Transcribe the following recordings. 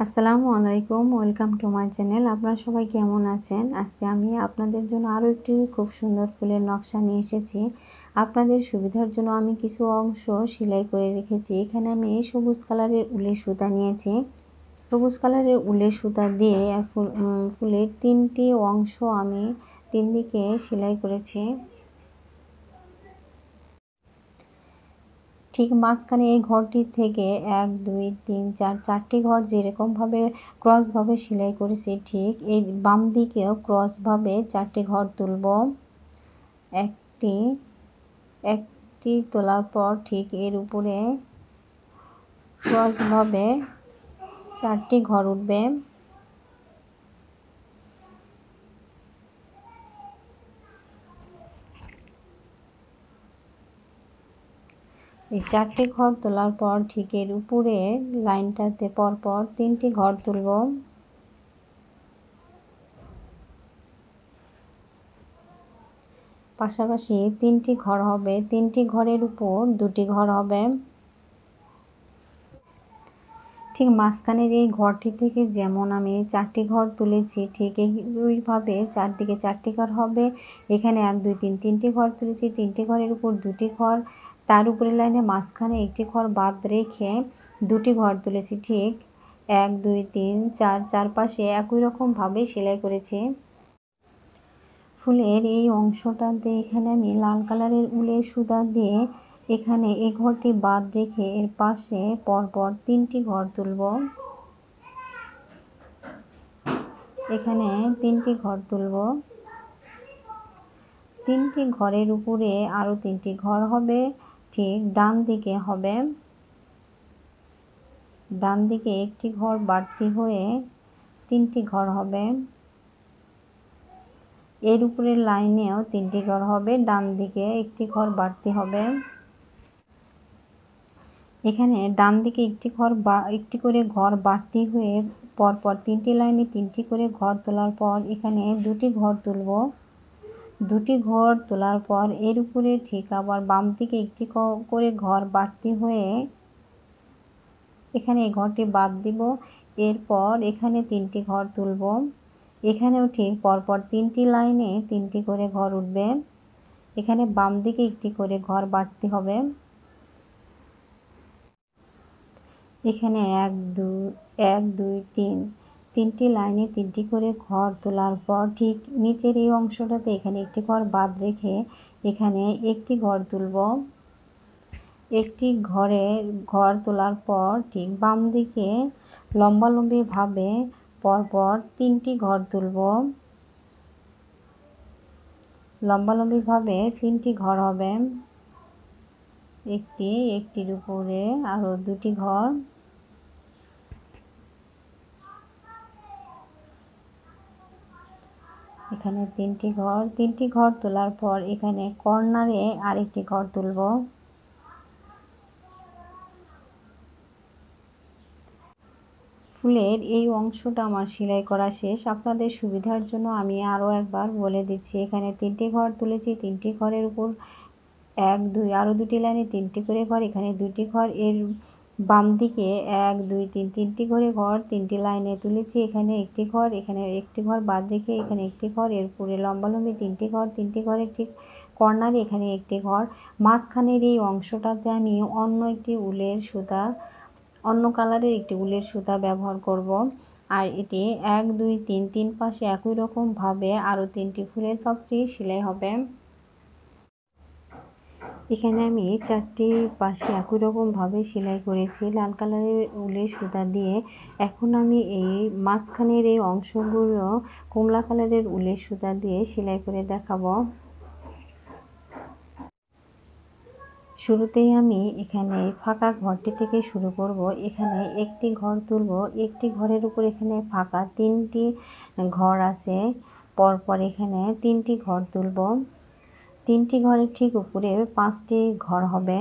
আসসালামু আলাইকুম, welcome to my channel. আপনারা সবাই কেমন আছেন? আজকে আমি আপনাদের জন্য আরও একটি খুব সুন্দর ফুলের নকশা নিয়ে এসেছি। আপনাদের সুবিধার জন্য আমি কিছু অংশ সেলাই করে রেখেছি। এখানে আমি সবুজ কালারের উলের সুতা নিয়েছি। সবুজ কালারের উলের সুতা দিয়ে ফুলের 3টি অংশ আমি 3 দিকে সেলাই করেছি। ঠিক মাঝখানে এই ঘরটির থেকে 1 2 3 4 4টি ঘর যেরকমভাবে ক্রসভাবে সেলাই করেছি, ঠিক এই বাম দিকেও ক্রসভাবে 4টি ঘর তুলব। একটি একটি তোলার পর ঠিক এর উপরে ক্রসভাবে 4টি ঘর উঠবে। এই 4টি ঘর তোলার পর ঠিক এর উপরে লাইনটাতে পরপর 3টি ঘর তুলব। পাশাপাশি 3টি ঘর হবে, 3টি ঘরের উপর 2টি ঘর হবে। ঠিক মাঝখানের এই ঘরটি থেকে যেমন আমি 4টি ঘর তুলেছি, ঠিক এইভাবে চারদিকে 4টি ঘর হবে। এখানে 1 2 3 3টি ঘর তুলেছি, 3টি ঘরের উপর 2টি ঘর, তার উপরের লাইনে মাঝখানে একটি ঘর বাদ রেখে 2টি ঘর তুলেছি। ঠিক 1 2 3 4 চারপাশে একই রকমভাবে সেলাই করেছি। ফুলের এই অংশটাতে এখানে আমি লাল কালারের উলের সুতা দিয়ে এখানে এই ঘরটি বাদ রেখে এর পাশে পরপর 3টি ঘর তুলব। এখানে 3টি ঘর তুলব। 3টি ঘরের উপরে আরও 3টি ঘর হবে, ঠিক ডান দিকে হবে। ডান দিকে একটি ঘর বাড়তি হয়ে 3টি ঘর হবে। এর উপরের লাইনেও 3টি ঘর হবে, ডান দিকে একটি ঘর বাড়তি হবে। এখানে ডান দিকে একটি করে ঘর বাড়তি হয়ে পরপর 3টি লাইনে 3টি করে ঘর তোলার পর এখানে 2টি ঘর তুলব। 2টি ঘর তোলার পর এর উপরে ঠিক আবার বাম দিকে একটি করে ঘর বাড়তি হয়ে এখানে এই ঘরটি বাদ দিব। এরপর এখানে 3টি ঘর তুলব। এখানেও ঠিক পরপর 3টি লাইনে 3টি করে ঘর উঠবে। এখানে বাম দিকে একটি করে ঘর বাড়তি হবে। এখানে 1 2 3 3টি লাইনে 3টি করে ঘর তোলার পর ঠিক নিচের এই অংশটাতে এখানে একটি ঘর বাদ রেখে এখানে একটি ঘর তুলব। একটি ঘর তোলার পর ঠিক বাম দিকে লম্বালম্বিভাবে পরপর 3টি ঘর তুলব। লম্বালম্বিভাবে 3টি ঘর হবে। একটির উপরে আরও 2টি ঘর। এখানে 3টি ঘর তোলার পর এখানে কর্নারে আরেকটি ঘর তুলব। ফুলের এই অংশটা আমার সেলাই করা শেষ। আপনাদের সুবিধার জন্য আমি আরও একবার বলে দিচ্ছি। এখানে 3টি ঘর তুলেছি, 3টি ঘরের উপর 1 2 আরও 2টি লাইনে 3টি করে ঘর, এখানে 2টি ঘর। এর বাম দিকে 1 2 3 3টি করে ঘর 3টি লাইনে তুলেছি। এখানে একটি ঘর, এখানে একটি ঘর বাদ রেখে এখানে একটি ঘর, এর উপরে লম্বালম্বি 3টি ঘর, 3টি ঘরের ঠিক কর্নারে এখানে একটি ঘর। মাঝখানের এই অংশটাতে আমি অন্য কালারের একটি উলের সুতা ব্যবহার করব। আর এটি 1 2 3 3 পাশে একই রকমভাবে আরও 3টি ফুলের পাপড়ি সেলাই হবে। এখানে আমি 4টি পাশে একই রকমভাবে সেলাই করেছি লাল কালারের উলের সুতা দিয়ে। এখন আমি এই মাঝখানের এই অংশগুলো কমলা কালারের উলের সুতা দিয়ে সেলাই করে দেখাবো। শুরুতেই আমি এখানে ফাঁকা ঘরটি থেকে শুরু করব। এখানে একটি ঘর তুলব। একটি ঘরের উপর এখানে ফাঁকা 3টি ঘর আছে, পরপর এখানে 3টি ঘর তুলব। 3টি ঘরের ঠিক উপরে 5টি ঘর হবে।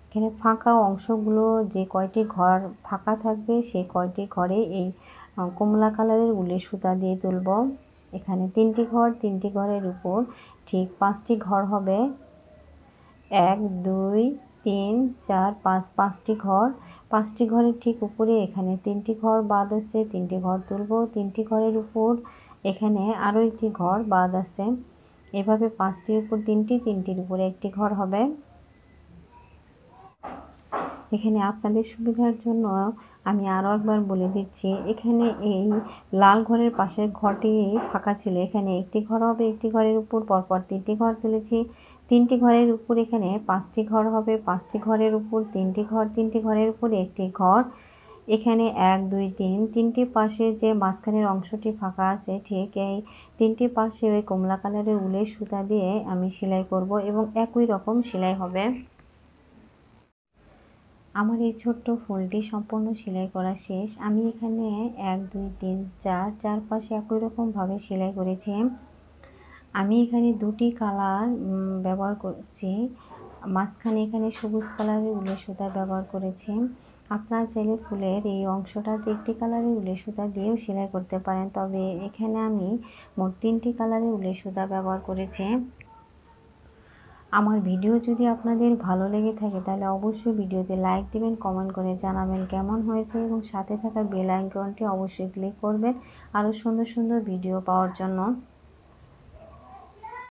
এখানে ফাঁকা অংশগুলো যে কয়টি ঘর ফাঁকা থাকবে সেই কয়টি ঘরে এই কমলা কালারের উলের সুতা দিয়ে তুলব। এখানে 3টি ঘর, 3টি ঘরের উপর ঠিক 5টি ঘর হবে। 1 2 3 4 5 5টি ঘর। 5টি ঘরের ঠিক উপরে এখানে 3টি ঘর বাদ আছে, 3টি ঘর তুলব। 3টি ঘরের উপর এখানে আরও একটি ঘর বাদ আছে। এভাবে 5টির উপর 3টি, 3টির উপরে একটি ঘর হবে। এখানে আপনাদের সুবিধার জন্য আমি আরও একবার বলে দিচ্ছি, এখানে এই লাল ঘরের পাশের ঘরটি ফাঁকা ছিল, এখানে একটি ঘর হবে। একটি ঘরের উপর পরপর 3টি ঘর তুলেছি। 3টি ঘরের উপর এখানে 5টি ঘর হবে। 5টি ঘরের উপর 3টি ঘর, 3টি ঘরের উপর একটি ঘর। এখানে 1 2 3 3টি পাশে যে মাঝখানের অংশটি ফাঁকা আছে, ঠিক এই 3টি পাশে ওই কমলা কালারের উলের সুতা দিয়ে আমি সেলাই করব এবং একই রকম সেলাই হবে। আমার এই ছোট্ট ফুলটি সম্পূর্ণ সেলাই করা শেষ। আমি এখানে 1 2 3 4 চারপাশে একই রকমভাবে সেলাই করেছি। আমি এখানে 2টি কালার ব্যবহার করছি। মাঝখানে এখানে সবুজ কালারের উলের সুতা ব্যবহার করেছি। আপনারা চাইলে ফুলের এই অংশটাতে একটি কালারের উলের সুতা দিয়েও সেলাই করতে পারেন, তবে এখানে আমি মোট 3টি কালারের উলের সুতা ব্যবহার করেছি। আমার ভিডিও যদি আপনাদের ভালো লেগে থাকে তাহলে অবশ্যই ভিডিওতে লাইক দিবেন, কমেন্ট করে জানাবেন কেমন হয়েছে এবং সাথে থাকা বেল আইকনটি অবশ্যই ক্লিক করবেন আরও সুন্দর সুন্দর ভিডিও পাওয়ার জন্য।